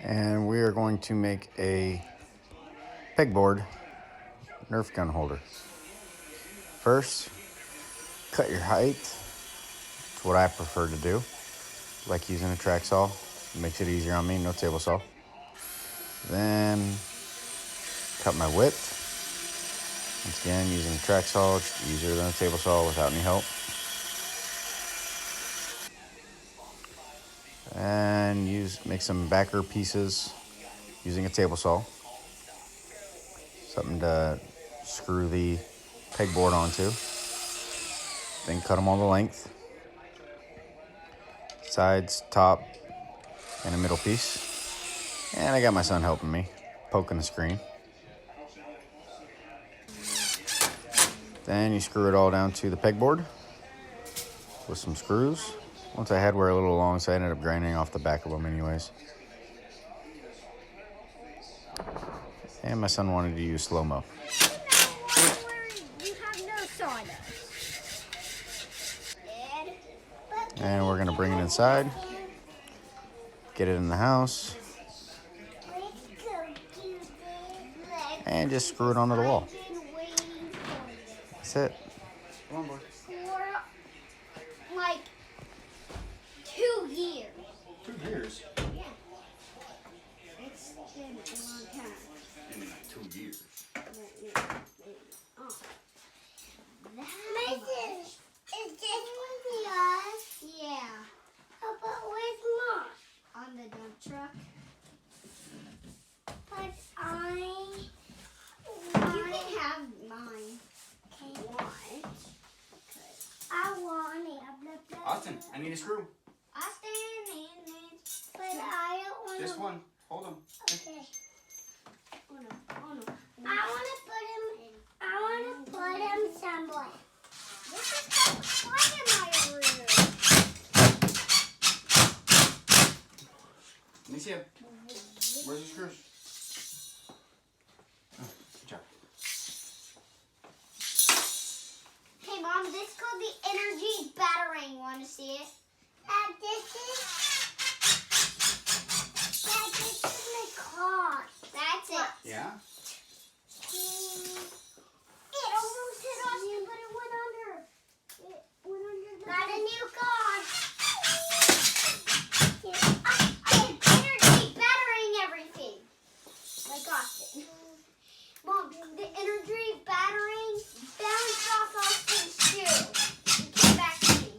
And we are going to make a pegboard Nerf gun holder. First, cut your height. It's what I prefer to do. Like using a track saw. It makes it easier on me, no table saw. Then cut my width. Once again, using a track saw, it's easier than a table saw without any help. And make some backer pieces using a table saw. Something to screw the pegboard onto. Then cut them all the length. Sides, top, and a middle piece. And I got my son helping me, poking the screen. Then you screw it all down to the pegboard with some screws. Once I had were a little long, so I ended up grinding off the back of them anyways. And my son wanted to use slow-mo. You have no sawdust. And we're gonna bring it inside, get it in the house, and just screw it onto the wall. That's it. Come on, boy. For like 2 years. 2 years? Yeah. It's been a long time. Maybe not 2 years. Oh. Is this one yours? Yeah. Oh, but where's Mom? On the dump truck. But you can have mine. Okay. What? I want it. Austin, I need a screw. Austin, but I don't want This one. Hold them. Okay. Oh no. I want to put him somewhere. This is quiet in my room. Let me see him. Where's the screws? Oh, good job. Hey Mom, this is called the energy battering. Want to see it? This is the car. That's it. Yeah? It almost hit Austin, but it went under. It went under. Got a new car. It's energy battering everything. Like Austin. Mom, the energy battering bounced off Austin's shoe. It came back to me.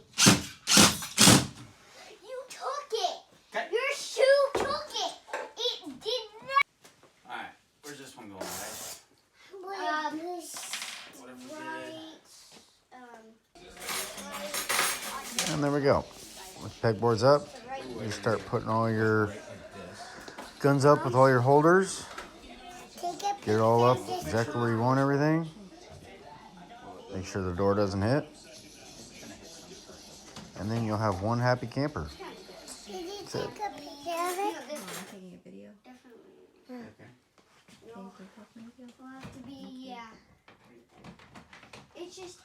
You took it. Okay. Your shoe took it. It did not. Alright. Where's this one going, guys? What if we did? And there we go. With pegboards up, you start putting all your guns up with all your holders. Get it all up exactly where you want everything. Make sure the door doesn't hit. And then you'll have one happy camper. That's it. I'm Taking a video. Definitely. Okay. No. Will have to be, yeah. It's just